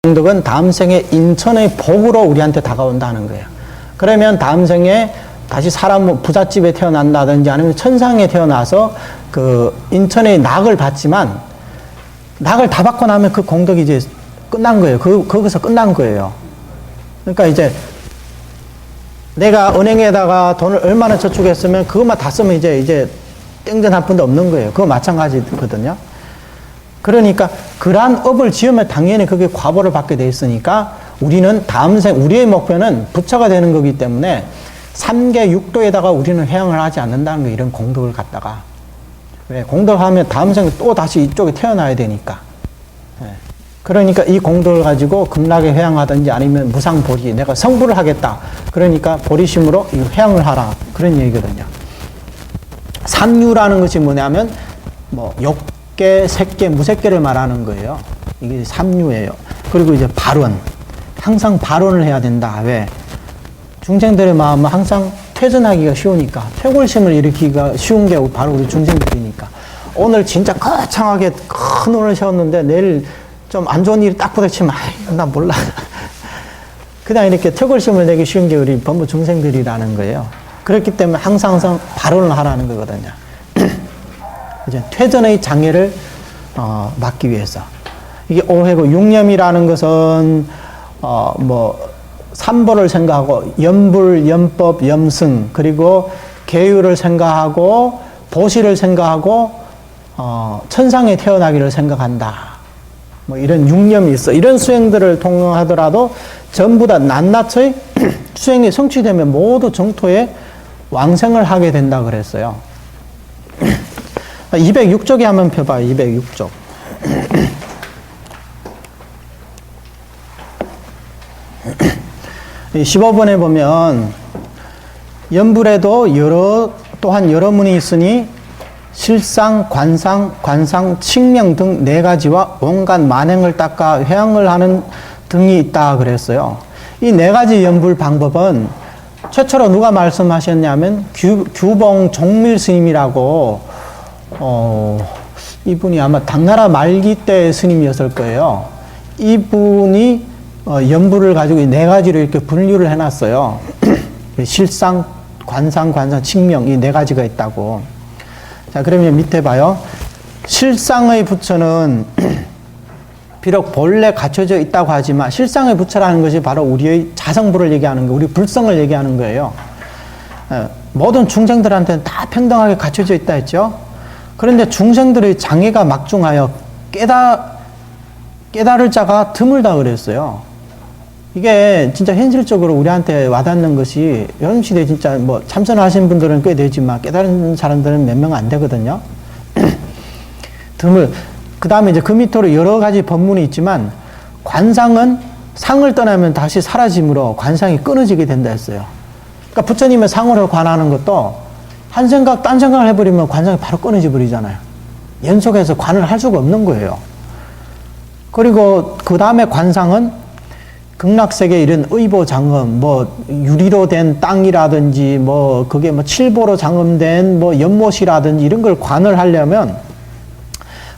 공덕은 다음 생에 인천의 복으로 우리한테 다가온다는 거예요. 그러면 다음 생에 다시 사람 부잣집에 태어난다든지 아니면 천상에 태어나서 그 인천의 낙을 받지만 낙을 다 받고 나면 그 공덕이 이제 끝난 거예요. 거기서 끝난 거예요. 그러니까 이제 내가 은행에다가 돈을 얼마나 저축했으면 그것만 다 쓰면 이제 땡전 한 푼도 없는 거예요. 그거 마찬가지거든요. 그러니까 그러한 업을 지으면 당연히 그게 과보를 받게 돼 있으니까 우리는 다음 생 우리의 목표는 부처가 되는 거기 때문에 3계 6도에다가 우리는 회양을 하지 않는다는 거예요. 이런 공덕을 갖다가. 왜? 공덕하면 다음 생에 또 다시 이쪽에 태어나야 되니까. 그러니까 이 공덕을 가지고 극락에 회양하든지 아니면 무상보리, 내가 성불을 하겠다. 그러니까 보리심으로 이 회양을 하라. 그런 얘기거든요. 삼유라는 것이 뭐냐면 뭐 욕계, 색계, 무색계를 말하는 거예요. 이게 삼유예요. 그리고 이제 발언. 항상 발언을 해야 된다. 왜? 중생들의 마음은 항상 퇴전하기가 쉬우니까, 퇴골심을 일으키기가 쉬운 게 바로 우리 중생들이니까. 오늘 진짜 거창하게 큰 돈을 세웠는데 내일 좀 안 좋은 일이 딱 부딪히면 나 몰라. 그냥 이렇게 퇴골심을 내기 쉬운 게 우리 범부 중생들이라는 거예요. 그렇기 때문에 항상 발언을 하라는 거거든요. 이제 퇴전의 장애를 막기 위해서. 이게 오해고, 육념이라는 것은 삼보를 생각하고 염불, 염법, 염승, 그리고 계율을 생각하고 보시를 생각하고 천상에 태어나기를 생각한다. 뭐 이런 육념이 있어. 이런 수행들을 통하더라도 전부 다 낱낱의 수행이 성취되면 모두 정토에 왕생을 하게 된다 그랬어요. 206쪽에 한번 펴봐요. 206쪽. 15번에 보면 연불에도 또한 여러 문이 있으니 실상, 관상, 칙명 등 네 가지와 온갖 만행을 닦아 회양을 하는 등이 있다 그랬어요. 이 네 가지 연불 방법은 최초로 누가 말씀하셨냐면 규봉 종밀 스님이라고 이분이 아마 당나라 말기 때 스님이었을 거예요. 이분이 연불을 가지고 네 가지로 이렇게 분류를 해놨어요. 실상, 관상, 칙명 이 네 가지가 있다고. 자, 그러면 밑에 봐요. 실상의 부처는 비록 본래 갖춰져 있다고 하지만 실상의 부처라는 것이 바로 우리의 자성부를 얘기하는 거예요. 우리 불성을 얘기하는 거예요. 모든 중생들한테는 다 평등하게 갖춰져 있다 했죠. 그런데 중생들의 장애가 막중하여 깨달을 자가 드물다 그랬어요. 이게 진짜 현실적으로 우리한테 와닿는 것이 요즘 시대에 진짜 뭐 참선하신 분들은 꽤 되지만 깨달은 사람들은 몇 명 안 되거든요. 드물. 그 다음에 이제 그 밑으로 여러 가지 법문이 있지만 관상은 상을 떠나면 다시 사라짐으로 관상이 끊어지게 된다 했어요. 그러니까 부처님의 상으로 관하는 것도 한 생각, 딴 생각을 해버리면 관상이 바로 끊어져 버리잖아요. 연속해서 관을 할 수가 없는 거예요. 그리고 그 다음에 관상은 극락세계 이런 의보 장엄, 유리로 된 땅이라든지, 그게 칠보로 장엄된 연못이라든지 이런 걸 관을 하려면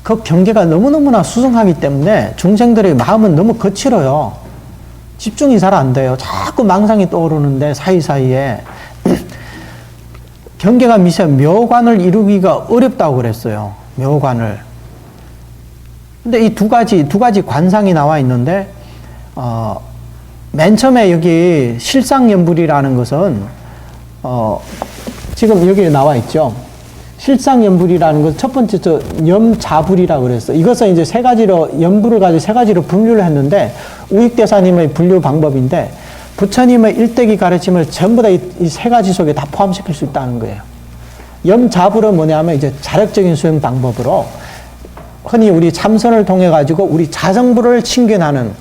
그 경계가 너무너무나 수승하기 때문에 중생들의 마음은 너무 거칠어요. 집중이 잘 안 돼요. 자꾸 망상이 떠오르는데 사이사이에. 경계가 미세, 묘관을 이루기가 어렵다고 그랬어요. 묘관을. 근데 이 두 가지 관상이 나와 있는데, 맨 처음에 여기 실상연불이라는 것은 지금 여기 나와 있죠. 실상연불이라는 것은 첫 번째 염자불이라고 그랬어요. 이것은 이제 세 가지로 연불을 가지고 세 가지로 분류를 했는데 우익대사님의 분류 방법인데 부처님의 일대기 가르침을 전부 다 이 세 가지 속에 다 포함시킬 수 있다는 거예요. 염자불은 뭐냐면 이제 자력적인 수행 방법으로 흔히 우리 참선을 통해 가지고 우리 자성불을 칭견하는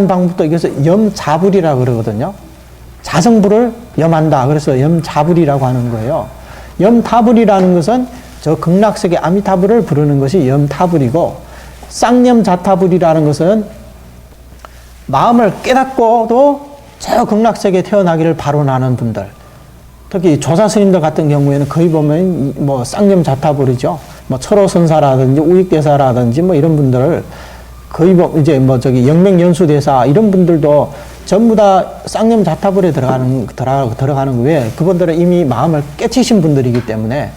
방법도 이것을 염자불이라고 그러거든요. 자성불을 염한다. 그래서 염자불이라고 하는 거예요. 염타불이라는 것은 저 극락세계 아미타불을 부르는 것이 염타불이고, 쌍염자타불이라는 것은 마음을 깨닫고도 저 극락세계에 태어나기를 바로나는 분들, 특히 조사스님들 같은 경우에는 거의 보면 쌍염자타불이죠. 철호선사라든지 우익대사라든지 이런 분들을 거의 뭐 이제 뭐 저기 영맹연수대사 이런 분들도 전부 다 쌍념 자타불에 들어가는 왜 그분들은 이미 마음을 깨치신 분들이기 때문에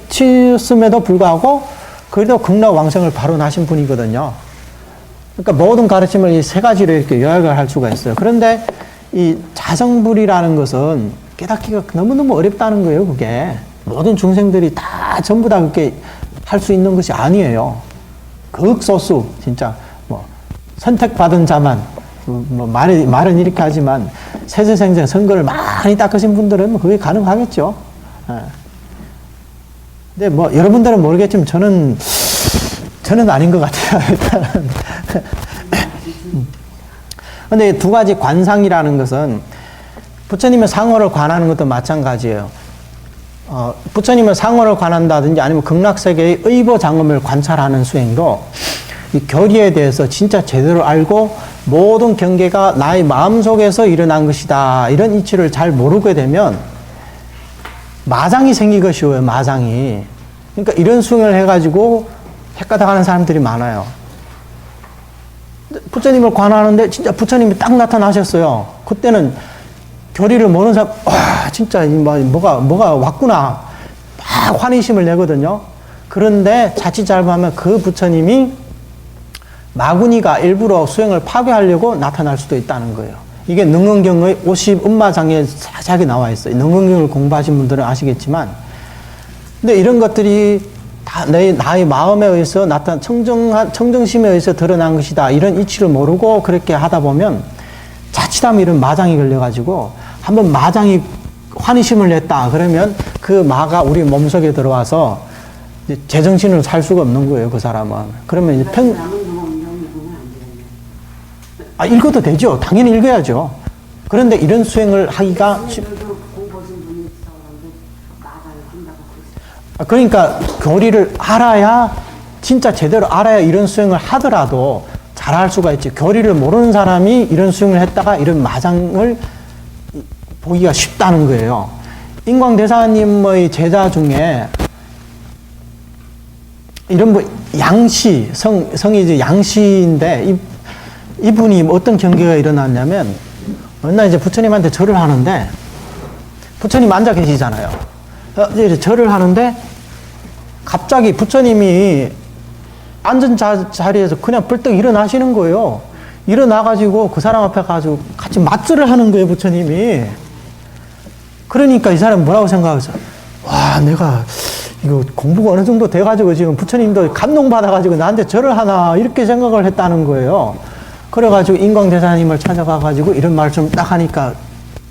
깨치음에도 불구하고 그래도 극락왕생을 바로 나신 분이거든요. 그러니까 모든 가르침을 이 세 가지로 이렇게 요약을 할 수가 있어요. 그런데 이 자성불이라는 것은 깨닫기가 너무너무 어렵다는 거예요, 그게. 모든 중생들이 다 전부 다 그렇게 할 수 있는 것이 아니에요. 극소수, 진짜, 뭐, 선택받은 자만, 뭐, 말은 이렇게 하지만, 세세생생 선거를 많이 닦으신 분들은 뭐 그게 가능하겠죠. 예. 근데 뭐, 여러분들은 모르겠지만, 저는 아닌 것 같아요, 일단은. 근데 두 가지 관상이라는 것은, 부처님의 상호를 관하는 것도 마찬가지예요. 부처님의 상호를 관한다든지 아니면 극락세계의 의보장엄을 관찰하는 수행도 이 교리에 대해서 진짜 제대로 알고 모든 경계가 나의 마음속에서 일어난 것이다. 이런 이치를 잘 모르게 되면 마장이 생기기 쉬워요. 마장이. 그러니까 이런 수행을 해가지고 헷가닥하는 사람들이 많아요. 부처님을 관하는데 진짜 부처님이 딱 나타나셨어요. 그때는 교리를 모르는 사람, 와, 진짜, 뭐가 왔구나. 막 환희심을 내거든요. 그런데 자칫 잘못하면 그 부처님이 마구니가 일부러 수행을 파괴하려고 나타날 수도 있다는 거예요. 이게 능언경의 50음마장에 자세하게 나와 있어요. 능언경을 공부하신 분들은 아시겠지만. 근데 이런 것들이 다 나의 마음에 의해서 청정심에 의해서 드러난 것이다. 이런 이치를 모르고 그렇게 하다 보면 자칫하면 이런 마장이 걸려가지고 한번 마장이 환희심을 냈다. 그러면 그 마가 우리 몸속에 들어와서 이제 제정신으로 살 수가 없는 거예요. 그 사람은. 그러면 이제 읽어도 되죠. 당연히 읽어야죠. 그런데 이런 수행을 하기가 그러니까 교리를 알아야 진짜 제대로 알아야 이런 수행을 하더라도 잘할 수가 있지. 교리를 모르는 사람이 이런 수행을 했다가 이런 마장을 보기가 쉽다는 거예요. 인광대사님의 제자 중에 이런 뭐 양시, 성이 이제 양시인데 이분이 어떤 경계가 일어났냐면 맨날 이제 부처님한테 절을 하는데 부처님 앉아 계시잖아요. 이제 절을 하는데 갑자기 부처님이 앉은 자리에서 그냥 벌떡 일어나시는 거예요. 일어나가지고 그 사람 앞에 가지고 같이 맞절을 하는 거예요, 부처님이. 그러니까 이 사람은 뭐라고 생각하겠어요? 와, 내가 이거 공부가 어느 정도 돼가지고 지금 부처님도 감동받아가지고 나한테 절을 하나, 이렇게 생각을 했다는 거예요. 그래가지고 인광대사님을 찾아가가지고 이런 말씀 딱 하니까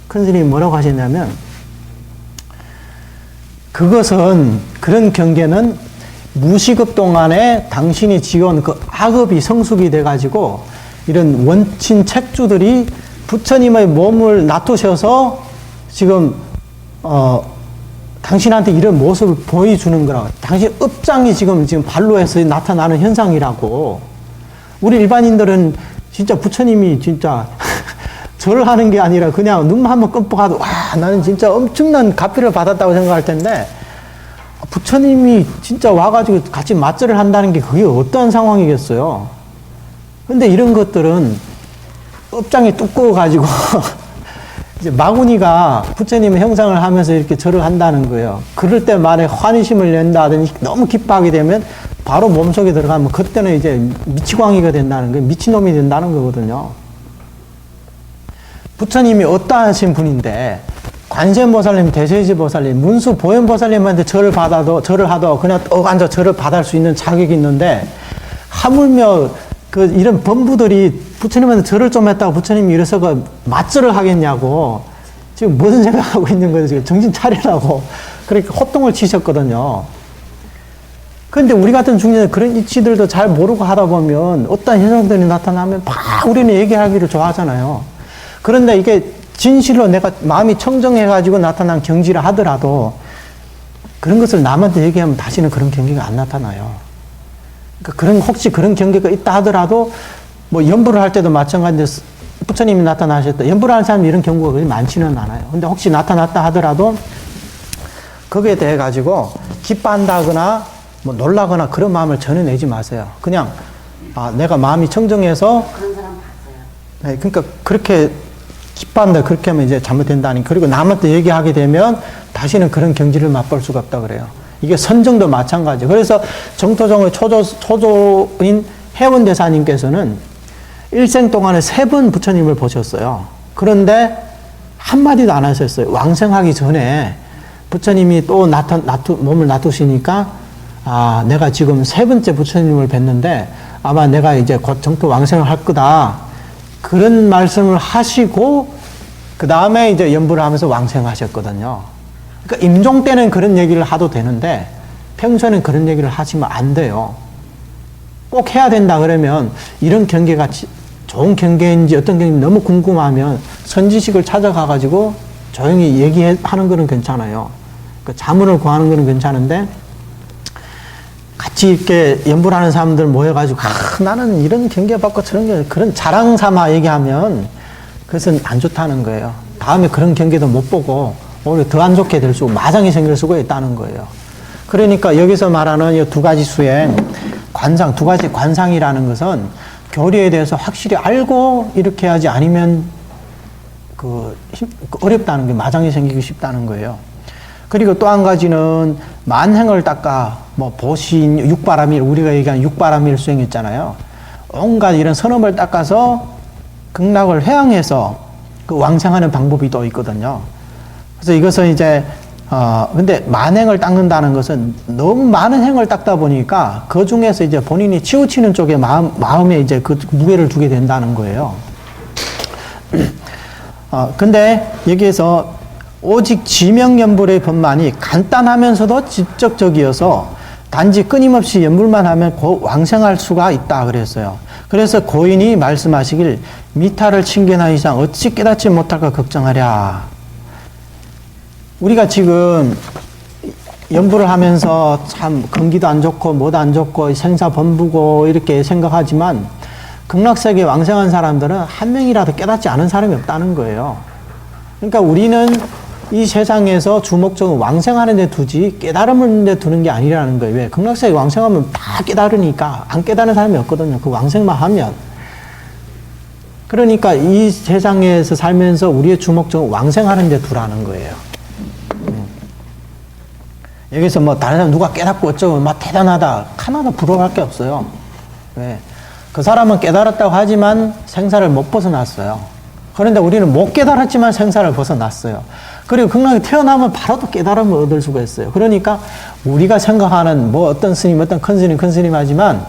큰 스님이 뭐라고 하셨냐면, 그것은, 그런 경계는 무시급 동안에 당신이 지어온 그 악업이 성숙이 돼가지고 이런 원친 책주들이 부처님의 몸을 놔두셔서 지금 당신한테 이런 모습을 보여주는 거라고. 당신 업장이 지금 발로해서 나타나는 현상이라고. 우리 일반인들은 진짜 부처님이 진짜 절을 하는 게 아니라 그냥 눈만 한번 끔뻑하도 와, 나는 진짜 엄청난 가피를 받았다고 생각할 텐데, 부처님이 진짜 와가지고 같이 맞절을 한다는 게 그게 어떠한 상황이겠어요. 근데 이런 것들은 업장이 두꺼워가지고 이제 마구니가 부처님의 형상을 하면서 이렇게 절을 한다는 거예요. 그럴 때 만에 환희심을 낸다든지 너무 기뻐하게 되면 바로 몸속에 들어가면 그때는 이제 미치광이가 된다는 거예요. 미친놈이 된다는 거거든요. 부처님이 어떠하신 분인데 관세음보살님, 대세지보살님, 문수보현보살님한테 절을 하도 그냥 앉아 절을 받을 수 있는 자격이 있는데, 하물며 이런 범부들이 부처님한테 절을 좀 했다고 부처님이 이래서 맞절을 하겠냐고, 지금 무슨 생각하고 있는 거예요? 지금 정신 차리라고 그렇게 호통을 치셨거든요. 그런데 우리 같은 중년은 그런 이치들도 잘 모르고 하다 보면 어떤 현상들이 나타나면 막 우리는 얘기하기를 좋아하잖아요. 그런데 이게 진실로 내가 마음이 청정해가지고 나타난 경지라 하더라도 그런 것을 남한테 얘기하면 다시는 그런 경계가 안 나타나요. 그러니까 혹시 그런 경계가 있다 하더라도 뭐 연부를 할 때도 마찬가지인데 부처님이 나타나셨다. 연부를 하는 사람이 이런 경우가 그리 많지는 않아요. 근데 혹시 나타났다 하더라도 거기에 대해 가지고 기뻐한다거나 뭐 놀라거나 그런 마음을 전혀 내지 마세요. 그냥 내가 마음이 청정해서 그런 사람 봤어요. 네, 그러니까 그렇게 기뻐한다 그렇게 하면 이제 잘못된다니. 그리고 남한테 얘기하게 되면 다시는 그런 경지를 맛볼 수가 없다 그래요. 이게 선정도 마찬가지예요. 그래서 정토종의 초조인 해원대사님께서는 일생 동안에 3번 부처님을 보셨어요. 그런데 한마디도 안 하셨어요. 왕생하기 전에 부처님이 또 몸을 놔두시니까 내가 지금 3번째 부처님을 뵀는데 아마 내가 이제 곧 정토 왕생을 할 거다. 그런 말씀을 하시고 그 다음에 이제 연부를 하면서 왕생하셨거든요. 그러니까 임종 때는 그런 얘기를 하도 되는데 평소에는 그런 얘기를 하시면 안 돼요. 꼭 해야 된다 그러면 이런 경계가 좋은 경계인지 어떤 경계인지 너무 궁금하면 선지식을 찾아가가지고 조용히 얘기하는 거는 괜찮아요. 그러니까 자문을 구하는 거는 괜찮은데 같이 이렇게 연부를 하는 사람들 모여가지고 나는 이런 경계 받고 저런 게 그런 자랑 삼아 얘기하면 그것은 안 좋다는 거예요. 다음에 그런 경계도 못 보고 오히려 더 안 좋게 될 수, 마장이 생길 수가 있다는 거예요. 그러니까 여기서 말하는 이 2가지 수행, 관상, 2가지 관상이라는 것은 교리에 대해서 확실히 알고 이렇게 하지 아니면 어렵다는 게, 마장이 생기기 쉽다는 거예요. 그리고 또 한 가지는 만행을 닦아, 보신, 육바라밀, 우리가 얘기하는 육바라밀 수행 있잖아요. 온갖 이런 선업을 닦아서 극락을 회항해서 그 왕생하는 방법이 또 있거든요. 그래서 이것은 이제, 근데 만행을 닦는다는 것은 너무 많은 행을 닦다 보니까 그 중에서 이제 본인이 치우치는 쪽에 마음에 이제 그 무게를 두게 된다는 거예요. 근데 여기에서 오직 지명연불의 법만이 간단하면서도 직접적이어서 단지 끊임없이 연불만 하면 곧 왕생할 수가 있다 그랬어요. 그래서 고인이 말씀하시길 미타를 칭견한 이상 어찌 깨닫지 못할까 걱정하랴. 우리가 지금 연불을 하면서 참 건기도 안 좋고 뭐도 안 좋고 생사 범부고 이렇게 생각하지만 극락세계에 왕생한 사람들은 한 명이라도 깨닫지 않은 사람이 없다는 거예요. 그러니까 우리는 이 세상에서 주목적은 왕생하는 데 두지 깨달음을 데 두는 게 아니라는 거예요. 왜? 극락세계 왕생하면 다 깨달으니까 안 깨달은 사람이 없거든요. 그 왕생만 하면. 그러니까 이 세상에서 살면서 우리의 주목적은 왕생하는 데 두라는 거예요. 여기서 다른 사람 누가 깨닫고 어쩌고 대단하다. 하나도 부러워할 게 없어요. 왜? 그 사람은 깨달았다고 하지만 생사를 못 벗어났어요. 그런데 우리는 못 깨달았지만 생사를 벗어났어요. 그리고 극락에 태어나면 바로 또 깨달음을 얻을 수가 있어요. 그러니까 우리가 생각하는 어떤 스님, 어떤 큰 스님 하지만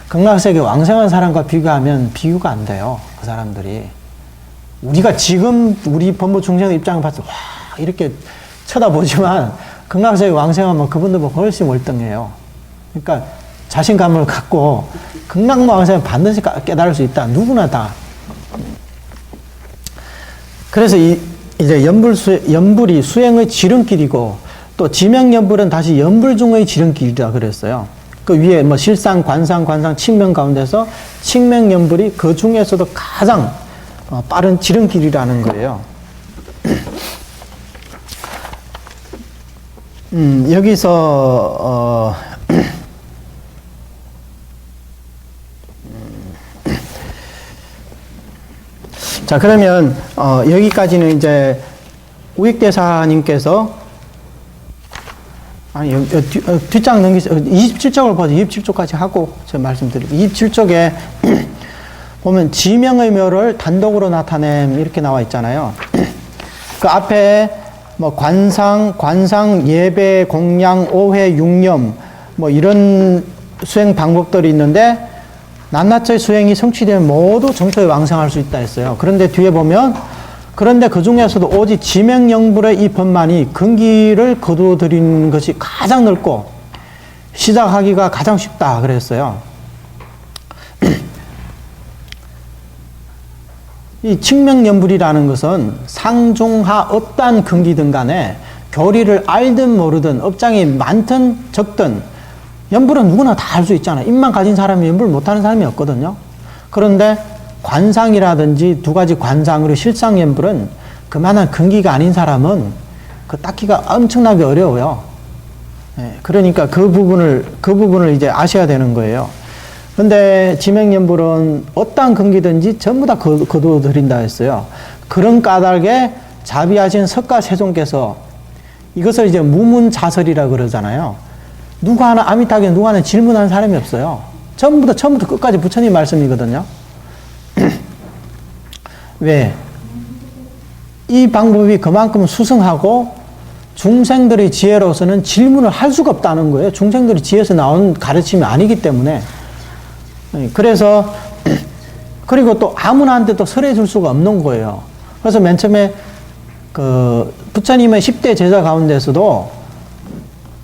극락세계 왕생한 사람과 비교하면 비교가 안 돼요. 그 사람들이. 우리가 지금 우리 법무 중생의 입장을 봤을 때 와 이렇게 쳐다보지만 극락세계 왕생하면 그분들보다 훨씬 월등해요. 그러니까 자신감을 갖고 극락 왕생은 반드시 깨달을 수 있다. 누구나 다. 그래서 이제 연불이 수행의 지름길이고 또 지명연불은 다시 연불 중의 지름길이라 그랬어요. 그 위에 실상, 관상, 칭명 가운데서 칭명연불이 그 중에서도 가장 빠른 지름길이라는 거예요. 여기서 자 그러면 여기까지는 이제 우익대사님께서 뒷장 넘기세요. 27쪽을 보죠. 27쪽까지 하고 제가 말씀드릴게요. 27쪽에 보면 지명의 묘를 단독으로 나타냄 이렇게 나와 있잖아요. 그 앞에 관상, 예배, 공양, 오회, 육념 이런 수행 방법들이 있는데 낱낱의 수행이 성취되면 모두 정토에 왕생할 수 있다 했어요. 그런데 뒤에 보면 그런데 그 중에서도 오직 지명연불의 이 법만이 근기를 거두어들이는 것이 가장 넓고 시작하기가 가장 쉽다 그랬어요. 이 칭명연불이라는 것은 상중하 업단 근기든 간에 교리를 알든 모르든 업장이 많든 적든 연불은 누구나 다 할 수 있잖아요. 입만 가진 사람이 연불 못하는 사람이 없거든요. 그런데 관상이라든지 2가지 관상으로 실상연불은 그만한 근기가 아닌 사람은 닦기가 엄청나게 어려워요. 그러니까 그 부분을 이제 아셔야 되는 거예요. 근데 지맹연불은 어떠한 근기든지 전부 다 거두어드린다 했어요. 그런 까닭에 자비하신 석가세존께서 이것을 이제 무문자설이라 그러잖아요. 누가 하나 아미타게 누가 하나 질문한 사람이 없어요. 전부 다 처음부터 끝까지 부처님 말씀이거든요. 왜? 이 방법이 그만큼 수승하고 중생들의 지혜로서는 질문을 할 수가 없다는 거예요. 중생들의 지혜에서 나온 가르침이 아니기 때문에. 그래서 그리고 또 아무나한테 또 설해 줄 수가 없는 거예요. 그래서 맨 처음에 그 부처님의 10대 제자 가운데서도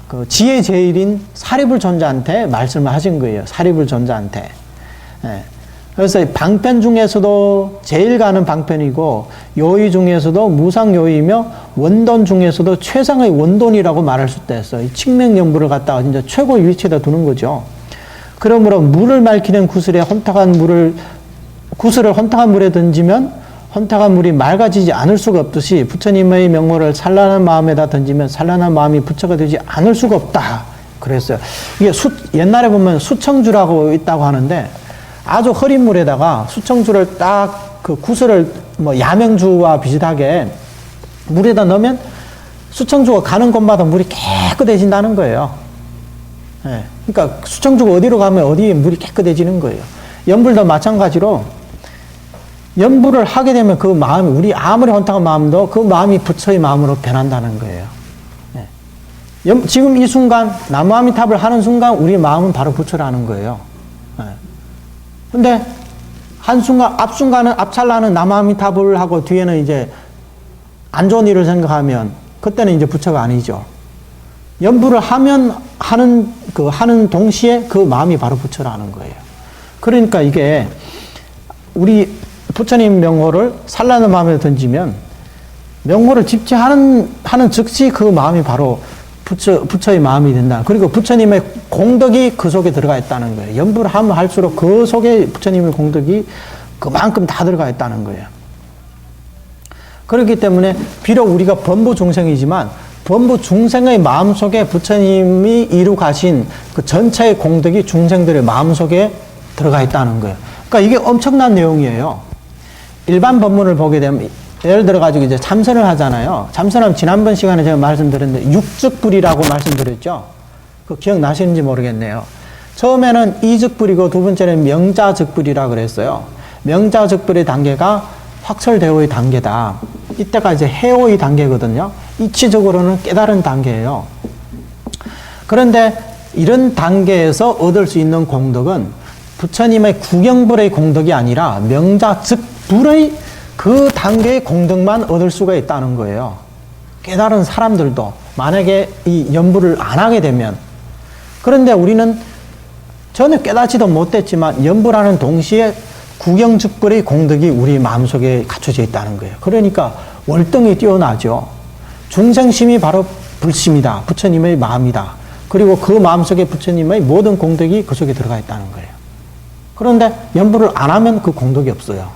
그 지혜 제일인 사리불 존자한테 말씀을 하신 거예요. 사리불 존자한테. 예. 그래서 방편 중에서도 제일 가는 방편이고 요의 중에서도 무상요의이며 원돈 중에서도 최상의 원돈이라고 말할 수 있어요. 이 칙맹연불을 갖다가 진짜 최고의 위치에다 두는 거죠. 그러므로 물을 맑히는 구슬에 구슬을 혼탁한 물에 던지면 혼탁한 물이 맑아지지 않을 수가 없듯이 부처님의 명호를 산란한 마음에다 던지면 산란한 마음이 부처가 되지 않을 수가 없다. 그랬어요. 이게 옛날에 보면 수청주라고 있다고 하는데 아주 흐린 물에다가 수청주를 딱 그 구슬을 뭐 야명주와 비슷하게 물에다 넣으면 수청주가 가는 곳마다 물이 깨끗해진다는 거예요. 예. 그러니까 수청주가 어디로 가면 어디에 물이 깨끗해지는 거예요. 연불도 마찬가지로 연불을 하게 되면 그 마음이, 우리 아무리 혼탁한 마음도 그 마음이 부처의 마음으로 변한다는 거예요. 예. 지금 이 순간, 나무아미탑을 하는 순간 우리 마음은 바로 부처라는 거예요. 예. 근데 한순간, 앞순간은 앞찰나는 나무아미탑을 하고 뒤에는 이제 안 좋은 일을 생각하면 그때는 이제 부처가 아니죠. 연불을 하는 동시에 그 마음이 바로 부처라는 거예요. 그러니까 이게 우리 부처님 명호를 산란한 마음에 던지면 명호를 집지하는 즉시 그 마음이 바로 부처의 마음이 된다. 그리고 부처님의 공덕이 그 속에 들어가 있다는 거예요. 연불을 하면 할수록 그 속에 부처님의 공덕이 그만큼 다 들어가 있다는 거예요. 그렇기 때문에 비록 우리가 범부 중생이지만 범부 중생의 마음속에 부처님이 이루 가신 그 전체의 공덕이 중생들의 마음속에 들어가 있다는 거예요. 그러니까 이게 엄청난 내용이에요. 일반 법문을 보게 되면 예를 들어 가지고 이제 참선을 하잖아요. 참선하면 지난번 시간에 제가 말씀드렸는데 육즉불이라고 말씀드렸죠. 그 기억나시는지 모르겠네요. 처음에는 이즉불이고 두 번째는 명자즉불이라 그랬어요. 명자즉불의 단계가 확철대오의 단계다. 이때가 이제 해오의 단계거든요. 이치적으로는 깨달은 단계예요. 그런데 이런 단계에서 얻을 수 있는 공덕은 부처님의 구경불의 공덕이 아니라 명자즉불의 그 단계의 공덕만 얻을 수가 있다는 거예요. 깨달은 사람들도 만약에 이 연불을 안 하게 되면, 그런데 우리는 전혀 깨닫지도 못했지만 연불하는 동시에 구경즉불의 공덕이 우리 마음속에 갖춰져 있다는 거예요. 그러니까 월등히 뛰어나죠. 중생심이 바로 불심이다. 부처님의 마음이다. 그리고 그 마음속에 부처님의 모든 공덕이 그 속에 들어가 있다는 거예요. 그런데 연불을 안 하면 그 공덕이 없어요.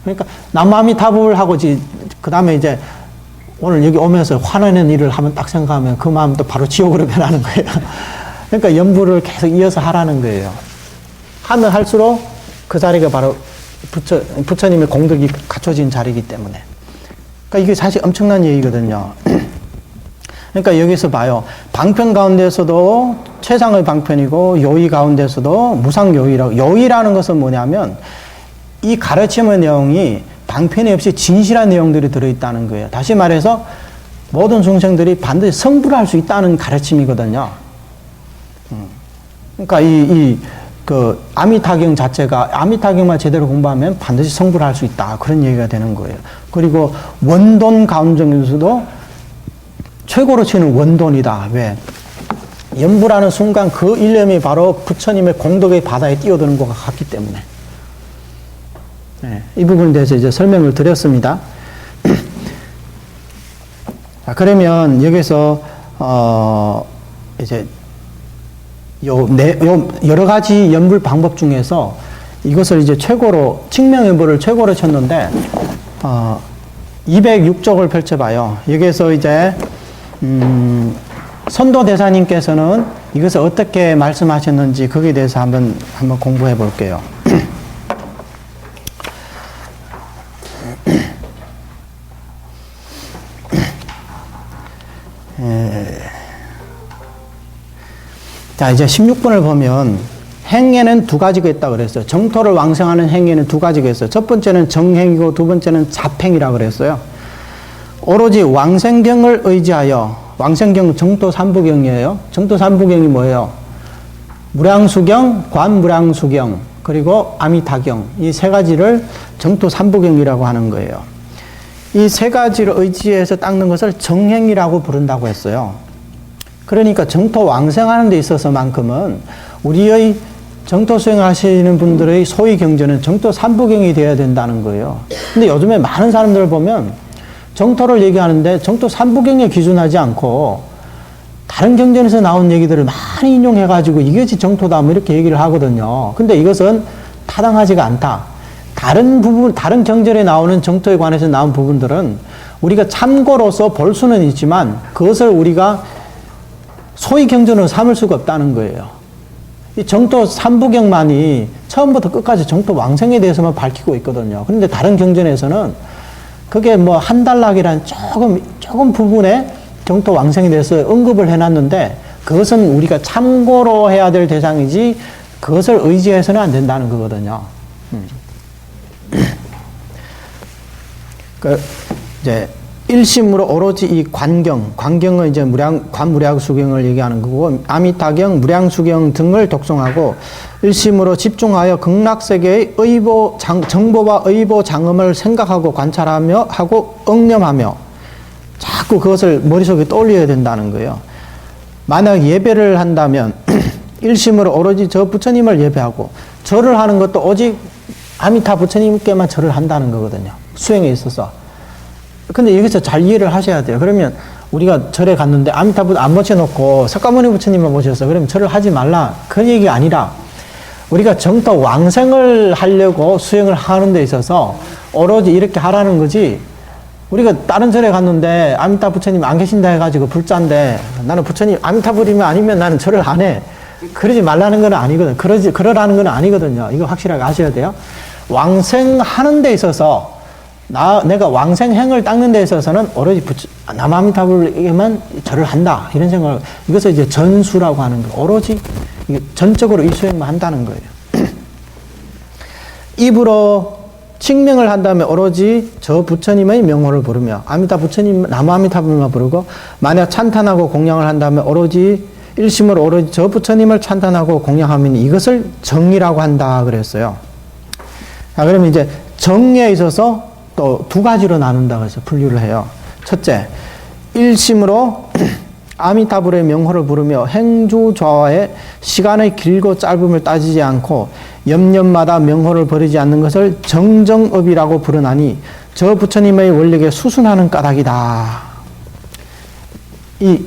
그러니까 나무아미타불 하고 그 다음에 이제 오늘 여기 오면서 화내는 일을 하면 딱 생각하면 그 마음도 바로 지옥으로 변하는 거예요. 그러니까 연불을 계속 이어서 하라는 거예요. 하면 할수록 그 자리가 바로 부처님의 공덕이 갖춰진 자리이기 때문에. 그러니까 이게 사실 엄청난 얘기거든요. 그러니까 여기서 봐요. 방편 가운데서도 최상의 방편이고 요의 가운데서도 무상요의라고. 요의라는 것은 뭐냐면 이 가르침의 내용이 방편이 없이 진실한 내용들이 들어있다는 거예요. 다시 말해서 모든 중생들이 반드시 성불할 수 있다는 가르침이거든요. 그러니까 그 아미타경 자체가 아미타경만 제대로 공부하면 반드시 성불할 수 있다. 그런 얘기가 되는 거예요. 그리고 원돈 가운데서도 최고로 치는 원돈이다. 왜? 연불하는 순간 그 일념이 바로 부처님의 공덕의 바다에 뛰어드는 것과 같기 때문에. 네, 이 부분에 대해서 이제 설명을 드렸습니다. 자, 그러면 여기서 이제 여러 가지 연불 방법 중에서 이것을 이제 최고로 칙명연불을 최고로 쳤는데 206쪽을 펼쳐봐요. 여기에서 이제 선도 대사님께서는 이것을 어떻게 말씀하셨는지 거기에 대해서 한번 공부해 볼게요. 자, 이제 16번을 보면 행에는 두 가지가 있다고 그랬어요. 정토를 왕성하는 행에는 두 가지가 있어요. 첫 번째는 정행이고 두 번째는 잡행이라고 그랬어요. 오로지 왕생경을 의지하여, 왕생경 정토 삼부경이에요. 정토 삼부경이 뭐예요? 무량수경, 관무량수경, 그리고 아미타경, 이 세 가지를 정토 삼부경이라고 하는 거예요. 이 세 가지를 의지해서 닦는 것을 정행이라고 부른다고 했어요. 그러니까 정토 왕생하는 데 있어서만큼은 우리의 정토 수행하시는 분들의 소위 경전은 정토 삼부경이 되어야 된다는 거예요. 근데 요즘에 많은 사람들을 보면 정토를 얘기하는데 정토 삼부경에 기준하지 않고 다른 경전에서 나온 얘기들을 많이 인용해가지고 이것이 정토다 뭐 이렇게 얘기를 하거든요. 근데 이것은 타당하지가 않다. 다른 부분, 다른 경전에 나오는 정토에 관해서 나온 부분들은 우리가 참고로서 볼 수는 있지만 그것을 우리가 소위 경전으로 삼을 수가 없다는 거예요. 이 정토 삼부경만이 처음부터 끝까지 정토 왕생에 대해서만 밝히고 있거든요. 그런데 다른 경전에서는 그게 뭐 한 단락이란 조금 부분에 정토 왕생에 대해서 언급을 해놨는데 그것은 우리가 참고로 해야 될 대상이지 그것을 의지해서는 안 된다는 거거든요. 이제 일심으로 오로지 이 관경은 이제 관무량수경을 얘기하는 거고, 아미타경, 무량수경 등을 독송하고 일심으로 집중하여 극락세계의 정보와 의보 장엄을 생각하고 관찰하며 하고 응념하며 자꾸 그것을 머릿속에 떠올려야 된다는 거예요. 만약 예배를 한다면 일심으로 오로지 저 부처님을 예배하고, 절을 하는 것도 오직 아미타 부처님께만 절을 한다는 거거든요. 수행에 있어서. 근데 여기서 잘 이해를 하셔야 돼요. 그러면 우리가 절에 갔는데 아미타불 안 모셔놓고 석가모니 부처님만 모셨어. 그러면 절을 하지 말라. 그 얘기가 아니라 우리가 정토 왕생을 하려고 수행을 하는 데 있어서 오로지 이렇게 하라는 거지. 우리가 다른 절에 갔는데 아미타 부처님 안 계신다 해가지고 불자인데 나는 부처님 아미타불이면 아니면 나는 절을 안 해. 그러지 말라는 건 아니거든. 그러라는 건 아니거든요. 이거 확실하게 아셔야 돼요. 왕생하는 데 있어서 내가 왕생행을 닦는 데 있어서는 오로지 남아미타불에게만 절을 한다. 이런 생각을, 이것을 이제 전수라고 하는 거예요. 오로지 전적으로 이 수행만 한다는 거예요. 입으로 칭명을 한다면 오로지 저 부처님의 명호를 부르며 아미타 부처님, 남아미타불만 부르고, 만약 찬탄하고 공양을 한다면 오로지 일심으로 오로지 저 부처님을 찬탄하고 공양하면 이것을 정이라고 한다 그랬어요. 자, 그러면 이제 정에 있어서 또 두 가지로 나눈다고 해서 분류를 해요. 첫째, 일심으로 아미타불의 명호를 부르며 행주좌와의 시간의 길고 짧음을 따지지 않고 염년마다 명호를 버리지 않는 것을 정정업이라고 부르나니 저 부처님의 원력에 수순하는 까닭이다. 이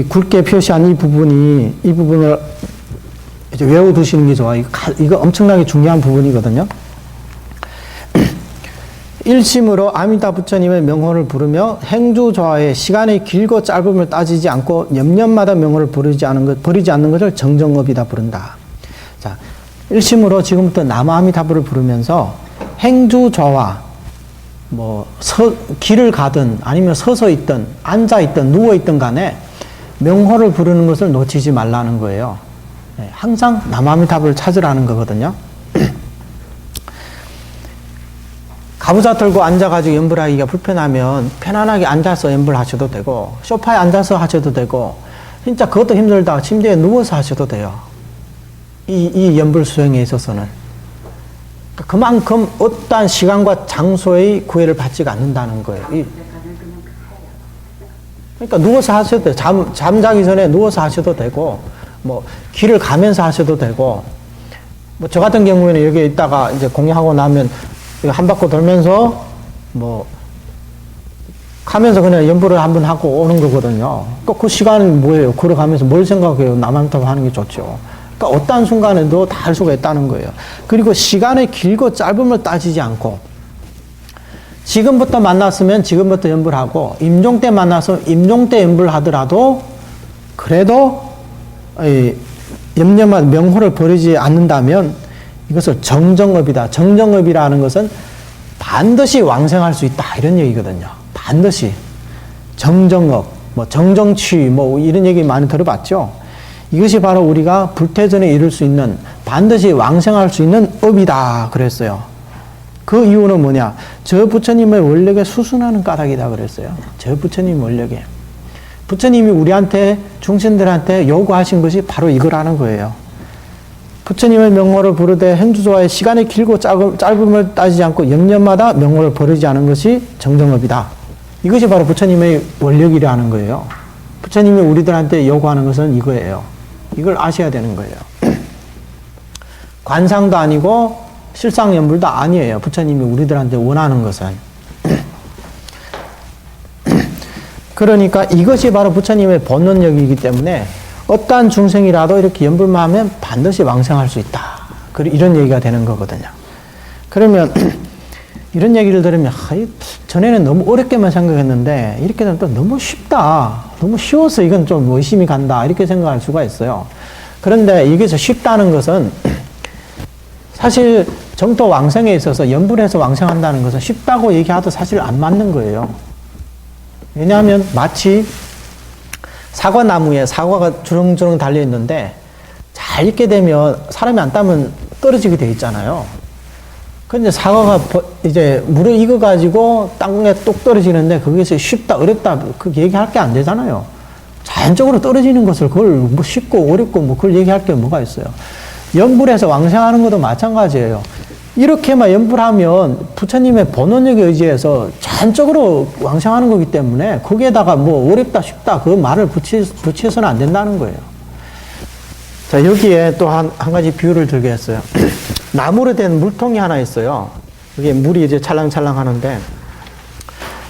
굵게 표시한 이 부분을 이제 외워두시는 게 좋아요. 이거 엄청나게 중요한 부분이거든요. 일심으로 아미타 부처님의 명호를 부르며 행주좌와의 시간의 길고 짧음을 따지지 않고 염년마다 명호를 버리지 않는 것을 정정업이다 부른다. 자, 일심으로 지금부터 남아미타불을 부르면서 행주좌와 길을 가든 아니면 서서 있든 앉아 있든 누워 있든 간에 명호를 부르는 것을 놓치지 말라는 거예요. 네, 항상 남아미타불을 찾으라는 거거든요. 가부좌 들고 앉아가지고 연불하기가 불편하면 편안하게 앉아서 연불하셔도 되고, 소파에 앉아서 하셔도 되고, 진짜 그것도 힘들다 침대에 누워서 하셔도 돼요. 이 연불 수행에 있어서는. 그만큼 어떠한 시간과 장소의 구애를 받지가 않는다는 거예요. 그러니까 누워서 하셔도 돼요. 잠자기 전에 누워서 하셔도 되고, 길을 가면서 하셔도 되고, 저 같은 경우에는 여기에 있다가 이제 공양하고 나면 한 바퀴 돌면서 가면서 그냥 연불을 한번 하고 오는 거거든요. 그 시간은 뭐예요? 걸어가면서 뭘 생각해요? 남한타고 하는 게 좋죠. 그러니까 어떠한 순간에도 다 할 수가 있다는 거예요. 그리고 시간의 길고 짧음을 따지지 않고 지금부터 만났으면 지금부터 연불 하고, 임종 때 만나서 임종 때 연불 하더라도, 그래도, 염려만 명호를 버리지 않는다면, 이것을 정정업이다. 정정업이라는 것은 반드시 왕생할 수 있다. 이런 얘기거든요. 반드시. 정정업, 뭐, 정정취, 뭐, 이런 얘기 많이 들어봤죠? 이것이 바로 우리가 불태전에 이룰 수 있는, 반드시 왕생할 수 있는 업이다. 그랬어요. 그 이유는 뭐냐? 저 부처님의 원력에 수순하는 까닭이다. 그랬어요. 저 부처님 원력에. 부처님이 우리한테, 중생들한테 요구하신 것이 바로 이거라는 거예요. 부처님의 명호를 부르되 행주조화의 시간이 길고 짧음을 따지지 않고 영년마다 명호를 버리지 않은 것이 정정업이다. 이것이 바로 부처님의 원력이라는 거예요. 부처님이 우리들한테 요구하는 것은 이거예요. 이걸 아셔야 되는 거예요. 관상도 아니고 실상연불도 아니에요. 부처님이 우리들한테 원하는 것은. 그러니까 이것이 바로 부처님의 본원력이기 때문에 어떠한 중생이라도 이렇게 연불만 하면 반드시 왕생할 수 있다. 이런 얘기가 되는 거거든요. 그러면 이런 얘기를 들으면 전에는 너무 어렵게만 생각했는데 이렇게 되면 또 너무 쉽다. 너무 쉬워서 이건 좀 의심이 간다. 이렇게 생각할 수가 있어요. 그런데 이게 쉽다는 것은 사실 정토 왕생에 있어서 연불해서 왕생한다는 것은 쉽다고 얘기하도 사실 안 맞는 거예요. 왜냐하면 마치 사과나무에 사과가 주렁주렁 달려있는데 잘 익게 되면 사람이 안 따면 떨어지게 돼 있잖아요. 근데 사과가 이제 물에 익어가지고 땅에 똑 떨어지는데 거기서 쉽다, 어렵다, 그 얘기할 게 안 되잖아요. 자연적으로 떨어지는 것을 그걸 뭐 쉽고 어렵고 뭐 그걸 얘기할 게 뭐가 있어요. 연불해서 왕생하는 것도 마찬가지예요. 이렇게만 연불하면 부처님의 본원력에 의지해서 자연적으로 왕생하는 거기 때문에 거기에다가 뭐 어렵다 쉽다 그 말을 붙여서는 안 된다는 거예요. 자, 여기에 또 한 가지 비유를 들게 했어요. 나무로 된 물통이 하나 있어요. 여기 물이 이제 찰랑찰랑 하는데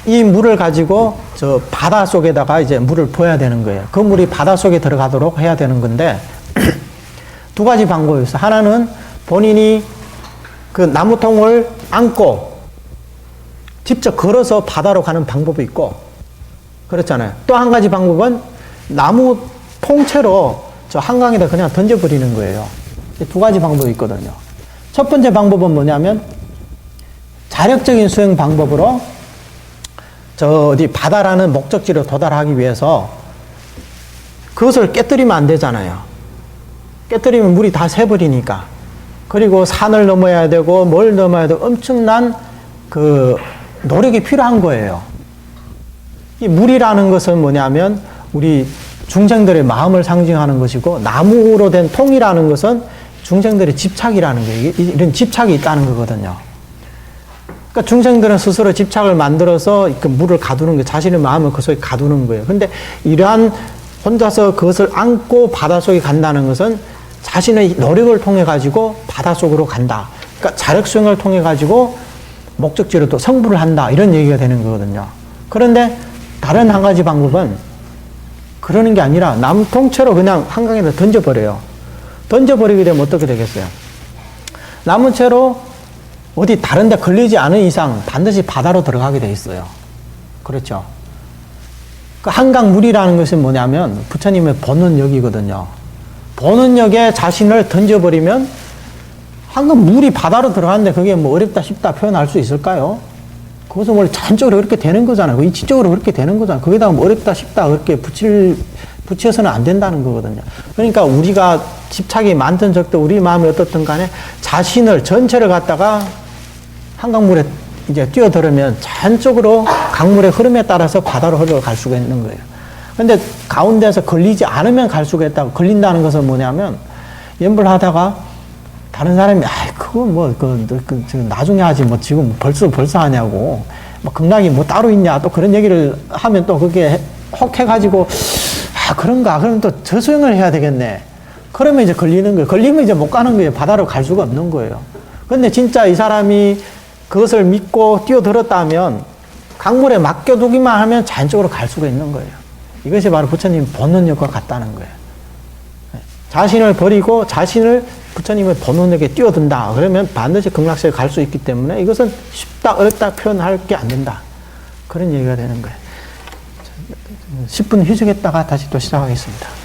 이 물을 가지고 저 바다 속에다가 이제 물을 부어야 되는 거예요. 그 물이 바다 속에 들어가도록 해야 되는 건데 두 가지 방법이 있어요. 하나는 본인이 그 나무통을 안고 직접 걸어서 바다로 가는 방법이 있고 그렇잖아요. 또 한 가지 방법은 나무 통째로 저 한강에다 그냥 던져버리는 거예요. 두 가지 방법이 있거든요. 첫 번째 방법은 뭐냐면 자력적인 수행 방법으로 저 어디 바다라는 목적지로 도달하기 위해서 그것을 깨뜨리면 안 되잖아요. 깨뜨리면 물이 다 새버리니까. 그리고 산을 넘어야 되고 뭘 넘어야 되고 엄청난 그 노력이 필요한 거예요. 이 물이라는 것은 뭐냐면 우리 중생들의 마음을 상징하는 것이고 나무로 된 통이라는 것은 중생들의 집착이라는 거예요. 이런 집착이 있다는 거거든요. 그러니까 중생들은 스스로 집착을 만들어서 그 물을 가두는 거예요. 자신의 마음을 그 속에 가두는 거예요. 근데 이러한 혼자서 그것을 안고 바닷속에 간다는 것은 자신의 노력을 통해 가지고 바닷속으로 간다. 그러니까 자력 수행을 통해 가지고 목적지로 또 성불을 한다. 이런 얘기가 되는 거거든요. 그런데 다른 한 가지 방법은 그러는 게 아니라 나무 통째로 그냥 한강에다 던져버려요. 던져버리게 되면 어떻게 되겠어요? 나무채로 어디 다른 데 걸리지 않은 이상 반드시 바다로 들어가게 돼 있어요. 그렇죠? 그 한강물이라는 것은 뭐냐면 부처님의 본원력이거든요. 본원력에 자신을 던져버리면 한강물이 바다로 들어가는데 그게 뭐 어렵다 쉽다 표현할 수 있을까요? 그것은 원래 자연적으로 그렇게 되는 거잖아요. 이치적으로 그렇게 되는 거잖아요. 거기다가 뭐 어렵다 쉽다 그렇게 붙여서는 안 된다는 거거든요. 그러니까 우리가 집착이 많든 적든 우리 마음이 어떻든 간에 자신을 전체를 갖다가 한강물에 이제 뛰어들으면 자연적으로 강물의 흐름에 따라서 바다로 흘러갈 수가 있는 거예요. 근데 가운데서 걸리지 않으면 갈 수가 있다고. 걸린다는 것은 뭐냐면 연불하다가 다른 사람이 그거 뭐 지금 나중에 하지 뭐 지금 벌써 하냐고 뭐 극락이 뭐 따로 있냐 또 그런 얘기를 하면 또 그게 혹해가지고 그런가 그럼 또 저수행을 해야 되겠네. 그러면 이제 걸리는 거예요. 걸리면 이제 못 가는 거예요. 바다로 갈 수가 없는 거예요. 근데 진짜 이 사람이 그것을 믿고 뛰어들었다면 강물에 맡겨두기만 하면 자연적으로 갈 수가 있는 거예요. 이것이 바로 부처님 본원력과 같다는 거예요. 자신을 버리고 자신을 부처님의 본원에게 뛰어든다. 그러면 반드시 극락세에 갈 수 있기 때문에 이것은 쉽다, 어렵다 표현할 게 안 된다. 그런 얘기가 되는 거예요. 10분 휴식했다가 다시 또 시작하겠습니다.